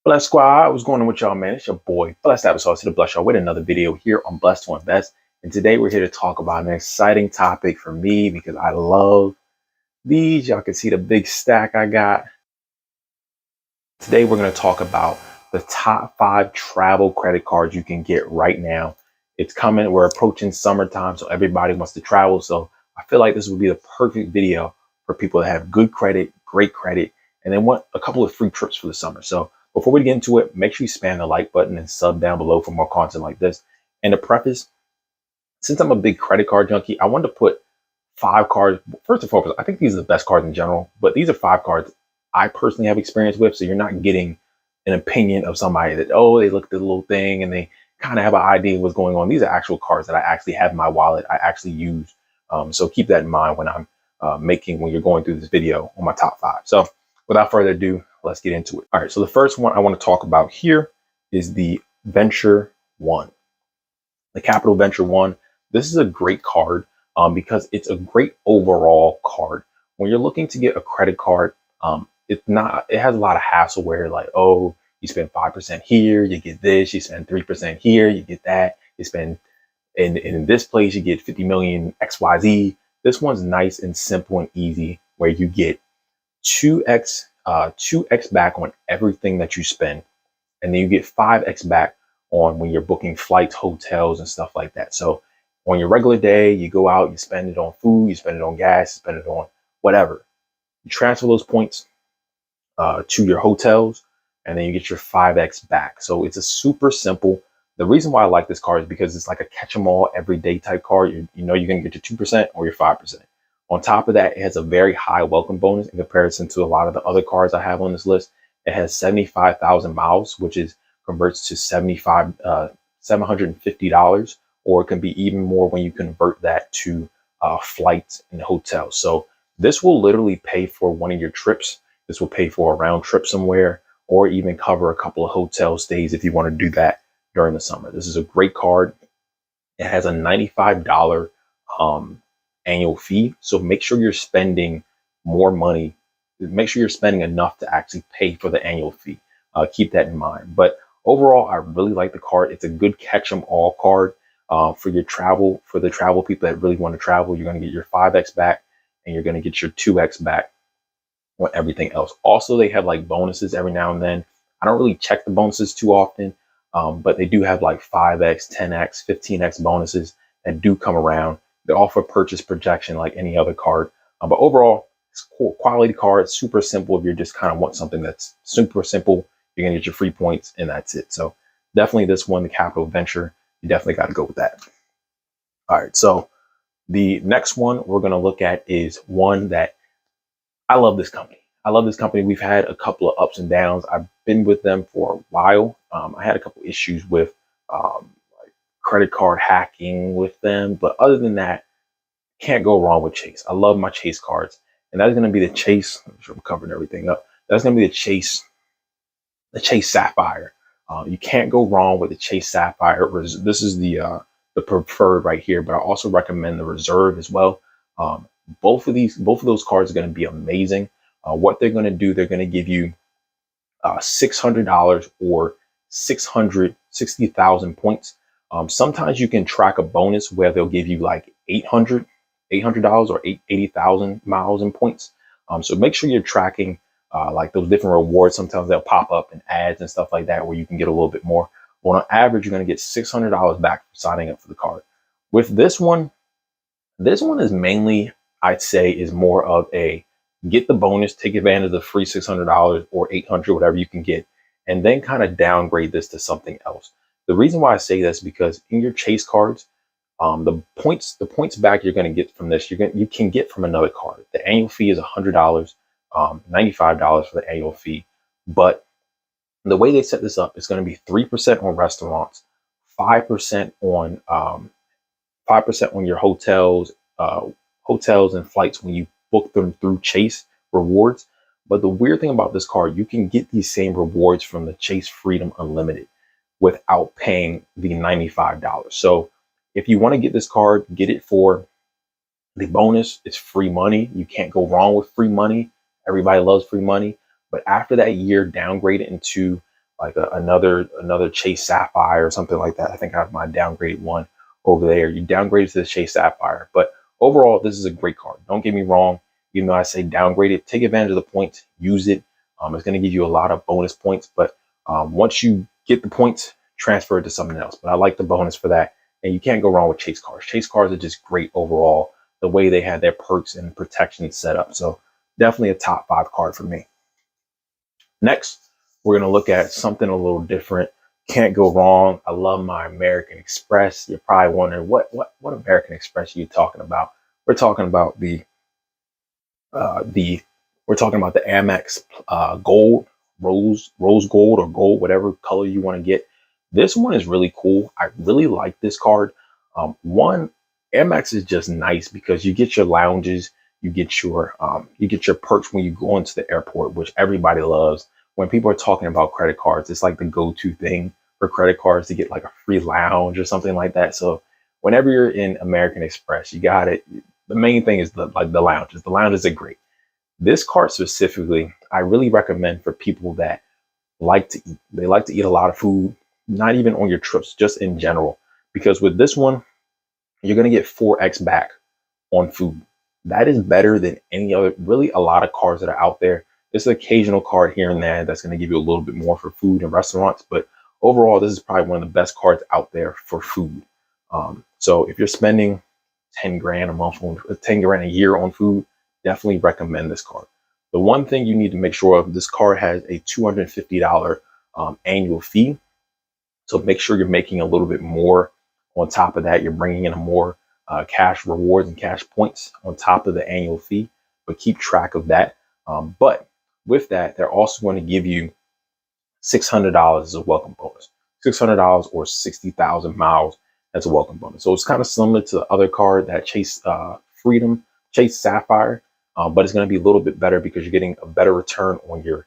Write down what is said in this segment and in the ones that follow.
Bless Squad, what's going on with y'all, man? It's your boy, Blessed Applesauce, to bless y'all with another video here on Blessed to Invest. And today we're here to talk about an exciting topic for me because I love these. Y'all can see the big stack I got. Today we're going to talk about the top 5 travel credit cards you can get right now. It's coming. We're approaching summertime, so everybody wants to travel. So I feel like this would be the perfect video for people that have good credit, great credit, and then want a couple of free trips for the summer. So before we get into it, make sure you spam the like button and sub down below for more content like this. And to preface, since I'm a big credit card junkie, I wanted to put 5 cards. First and foremost, I think these are the best cards in general, but these are 5 cards I personally have experience with. So you're not getting an opinion of somebody that, oh, they looked at the little thing and they kind of have an idea of what's going on. These are actual cards that I actually have in my wallet. I actually use. So keep that in mind when I'm when you're going through this video on my top 5. So without further ado, let's get into it. All right. So the first one I want to talk about here is the Venture One, the Capital Venture One. This is a great card because it's a great overall card. When you're looking to get a credit card, it has a lot of hassle where like, oh, you spend 5% here, you get this, you spend 3% here, you get that, you spend in this place, you get 50 million XYZ. This one's nice and simple and easy where you get 2x back on everything that you spend. And then you get 5x back on when you're booking flights, hotels, and stuff like that. So on your regular day, you go out, you spend it on food, you spend it on gas, you spend it on whatever. You transfer those points to your hotels, and then you get your 5x back. So it's a super simple. The reason why I like this card is because it's like a catch-em-all everyday type card. You know you're going to get your 2% or your 5%. On top of that, it has a very high welcome bonus in comparison to a lot of the other cards I have on this list. It has 75,000 miles, which converts to $750, or it can be even more when you convert that to flights and hotels. So this will literally pay for one of your trips. This will pay for a round trip somewhere, or even cover a couple of hotel stays if you want to do that during the summer. This is a great card. It has a $95 annual fee. So make sure you're spending more money. Make sure you're spending enough to actually pay for the annual fee. Keep that in mind. But overall, I really like the card. It's a good catch-em-all card for your travel. For the travel people that really want to travel, you're going to get your 5x back and you're going to get your 2x back on everything else. Also, they have like bonuses every now and then. I don't really check the bonuses too often, but they do have like 5x, 10x, 15x bonuses that do come around. They offer purchase projection like any other card. But overall, it's cool, quality card, super simple. If you just kind of want something that's super simple, you're gonna get your free points and that's it. So definitely this one, the Capital Venture, you definitely got to go with that. All right, so the next one we're gonna look at is one that I love this company. I love this company. We've had a couple of ups and downs. I've been with them for a while. I had a couple issues with like credit card hacking with them, but other than that, can't go wrong with Chase. I love my Chase cards, and that's going to be the Chase. I'm sure I'm covering everything up. That's going to be the Chase Sapphire. You can't go wrong with the Chase Sapphire. This is the preferred right here, but I also recommend the Reserve as well. Both of those cards are going to be amazing. What they're going to do, they're going to give you $600 or 660,000 points. Sometimes you can track a bonus where they'll give you like $800 or 80,000 miles and points. So make sure you're tracking like those different rewards. Sometimes they'll pop up in ads and stuff like that where you can get a little bit more. Well, on average, you're going to get $600 back for signing up for the card. With this one is mainly, I'd say, is more of a get the bonus, take advantage of the free $600 or $800, whatever you can get, and then kind of downgrade this to something else. The reason why I say this is because in your Chase cards, the points back you're going to get from this, you can get from another card. The annual fee is $100, $95 for the annual fee. But the way they set this up is going to be 3% on restaurants, 5% on 5% on your hotels and flights when you book them through Chase Rewards. But the weird thing about this card, you can get these same rewards from the Chase Freedom Unlimited without paying the $95. So if you want to get this card, get it for the bonus. It's free money. You can't go wrong with free money. Everybody loves free money. But after that year, downgrade it into another Chase Sapphire or something like that. I think I have my downgraded one over there. You downgrade to the Chase Sapphire, but overall, this is a great card. Don't get me wrong. Even though I say downgrade it, take advantage of the points, use it. It's going to give you a lot of bonus points, but once you get the points, transfer it to something else. But I like the bonus for that, and you can't go wrong with Chase cards. Chase cards are just great overall. The way they had their perks and protection set up, so definitely a top 5 card for me. Next, we're going to look at something a little different. Can't go wrong. I love my American Express. You're probably wondering what American Express are you talking about? We're talking about the Amex Gold, rose gold or gold, whatever color you want to get. This one is really cool. I really like this card. One, Amex is just nice because you get your lounges, you get your perks when you go into the airport, which everybody loves. When people are talking about credit cards, it's like the go-to thing for credit cards to get like a free lounge or something like that. So whenever you're in American Express, you got it. The main thing is the lounges. The lounges are great. This card specifically, I really recommend for people that like to eat. They like to eat a lot of food, not even on your trips, just in general. Because with this one, you're going to get 4x back on food. That is better than any other, really a lot of cards that are out there. It's an occasional card here and there that's going to give you a little bit more for food and restaurants. But overall, this is probably one of the best cards out there for food. So if you're spending 10 grand a month on 10 grand a year on food, definitely recommend this card. The one thing you need to make sure of, this card has a $250 annual fee. So make sure you're making a little bit more on top of that. You're bringing in a more cash rewards and cash points on top of the annual fee, but keep track of that. But with that, they're also going to give you $600 as a welcome bonus. $600 or 60,000 miles as a welcome bonus. So it's kind of similar to the other card that Chase Chase Sapphire, but it's going to be a little bit better because you're getting a better return on your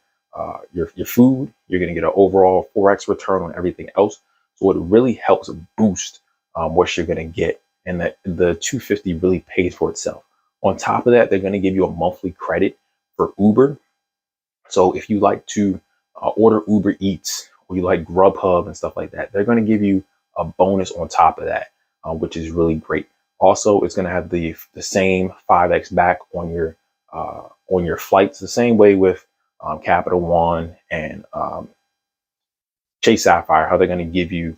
food. You're going to get an overall 4x return on everything else. So it really helps boost what you're going to get, and that the 250 really pays for itself. On top of that, they're going to give you a monthly credit for Uber. So if you like to order Uber Eats or you like Grubhub and stuff like that, they're going to give you a bonus on top of that, which is really great. Also, it's going to have the same 5x back on your flights, the same way with Capital One and Chase Sapphire, how they're going to give you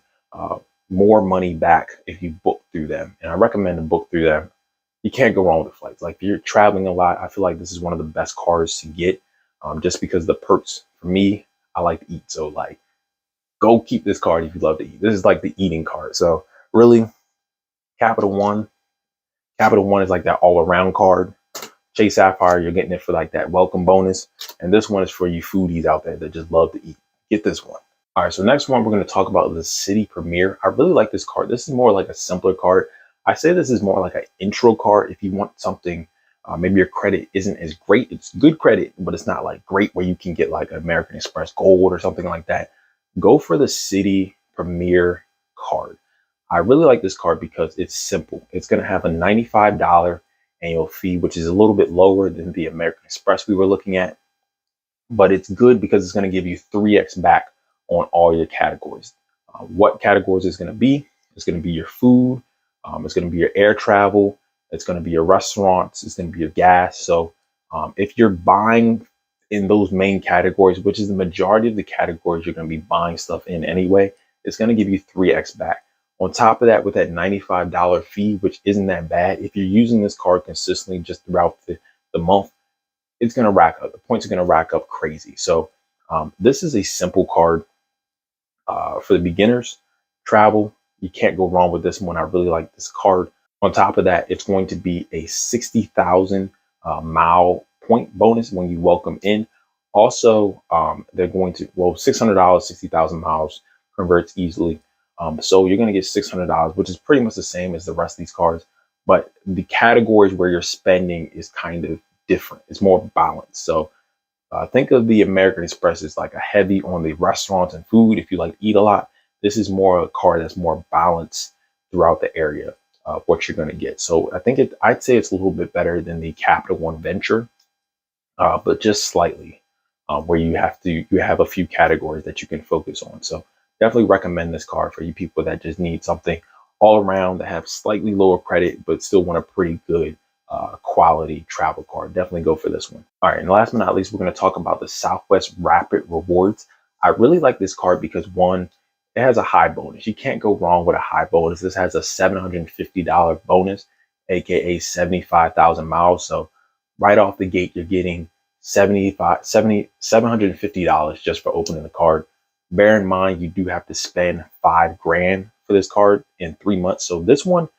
more money back if you book through them. And I recommend to book through them. You can't go wrong with the flights. Like if you're traveling a lot, I feel like this is one of the best cards to get, just because the perks. For me, I like to eat, so like go keep this card if you love to eat. This is like the eating card. So really, Capital One is like that all-around card. Chase Sapphire, you're getting it for like that welcome bonus. And this one is for you foodies out there that just love to eat. Get this one. All right, so next one we're going to talk about the City Premier. I really like this card. This is more like a simpler card. I say this is more like an intro card if you want something, maybe your credit isn't as great. It's good credit, but it's not like great where you can get like an American Express Gold or something like that. Go for the City Premier card. I really like this card because it's simple. It's going to have a $95 annual fee, which is a little bit lower than the American Express we were looking at. But it's good because it's going to give you 3x back on all your categories. What categories is going to be? It's going to be your food. It's going to be your air travel. It's going to be your restaurants. It's going to be your gas. So if you're buying in those main categories, which is the majority of the categories you're going to be buying stuff in anyway, it's going to give you 3x back. On top of that, with that $95 fee, which isn't that bad, if you're using this card consistently just throughout the month, it's going to rack up. The points are going to rack up crazy. So this is a simple card for the beginners. Travel, you can't go wrong with this one. I really like this card. On top of that, it's going to be a 60,000 mile point bonus when you welcome in. Also, they're going to, well, $600, 60,000 miles converts easily. So you're going to get $600, which is pretty much the same as the rest of these cards. But the categories where you're spending is kind of different. It's more balanced. So think of the American Express as like a heavy on the restaurants and food. If you like to eat a lot, this is more a card that's more balanced throughout the area of what you're going to get. So I think I'd say it's a little bit better than the Capital One Venture, but just slightly. where you have a few categories that you can focus on. So definitely recommend this card for you people that just need something all around, that have slightly lower credit but still want a pretty good quality travel card. Definitely go for this one. All right, and last but not least, we're going to talk about the Southwest Rapid Rewards. I really like this card because, one, it has a high bonus. You can't go wrong with a high bonus. This has a $750 bonus, aka 75,000 miles. So right off the gate, you're getting $750 just for opening the card. Bear in mind, you do have to spend $5,000 for this card in 3 months. So this one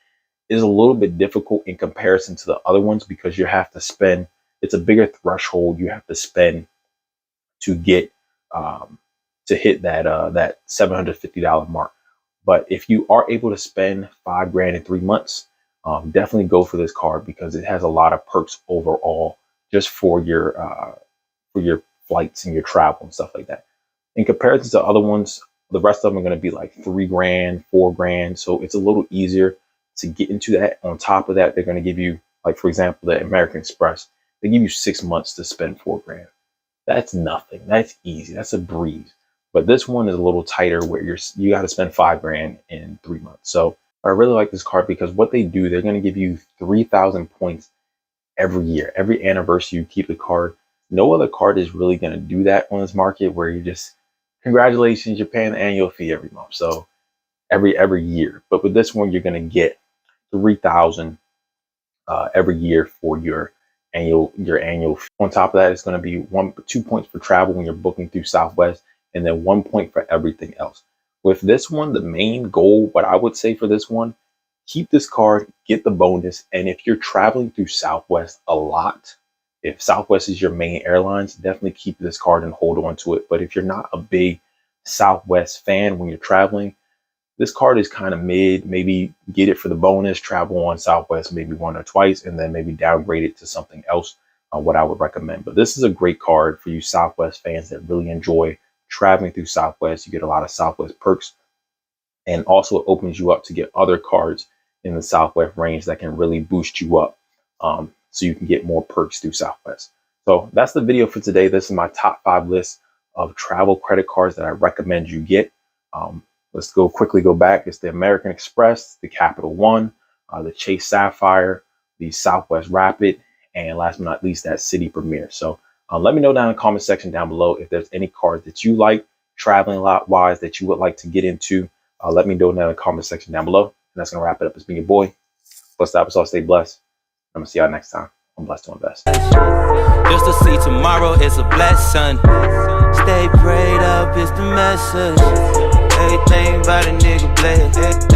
is a little bit difficult in comparison to the other ones because you have to spend, it's a bigger threshold you have to spend to get to hit that $750 mark. But if you are able to spend $5,000 in 3 months, definitely go for this card because it has a lot of perks overall just for your flights and your travel and stuff like that. In comparison to other ones, the rest of them are going to be like $3,000, $4,000. So it's a little easier to get into that. On top of that, they're going to give you, like, for example, the American Express, they give you 6 months to spend $4,000. That's nothing. That's easy. That's a breeze. But this one is a little tighter where you got to spend $5,000 in 3 months. So I really like this card because what they do, they're going to give you 3,000 points every year. Every anniversary you keep the card. No other card is really going to do that on this market where you just, congratulations, you're paying the annual fee every month. So every year. But with this one, you're going to get 3,000 every year for your annual fee. On top of that, it's going to be 2 points for travel when you're booking through Southwest, and then 1 point for everything else. With this one, the main goal, what I would say for this one, keep this card, get the bonus. And if you're traveling through Southwest a lot, if Southwest is your main airlines, definitely keep this card and hold on to it. But if you're not a big Southwest fan when you're traveling, this card is kind of mid. Maybe get it for the bonus, travel on Southwest maybe 1 or twice, and then maybe downgrade it to something else, what I would recommend. But this is a great card for you Southwest fans that really enjoy traveling through Southwest. You get a lot of Southwest perks, and also it opens you up to get other cards in the Southwest range that can really boost you up, so you can get more perks through Southwest. So that's the video for today. This is my top 5 list of travel credit cards that I recommend you get. Let's quickly go back. It's the American Express, the Capital One, the Chase Sapphire, the Southwest Rapid, and last but not least, that City Premier. So let me know down in the comment section down below if there's any cards that you like traveling a lot wise that you would like to get into. Let me know down in the comment section down below. And that's going to wrap it up. It's been your boy, Blessed Applesauce. Stay blessed. I'm going to see y'all next time on Blessed to Invest. Just to see tomorrow is a blessing. Stay prayed up is the message. Everything about a nigga blessed.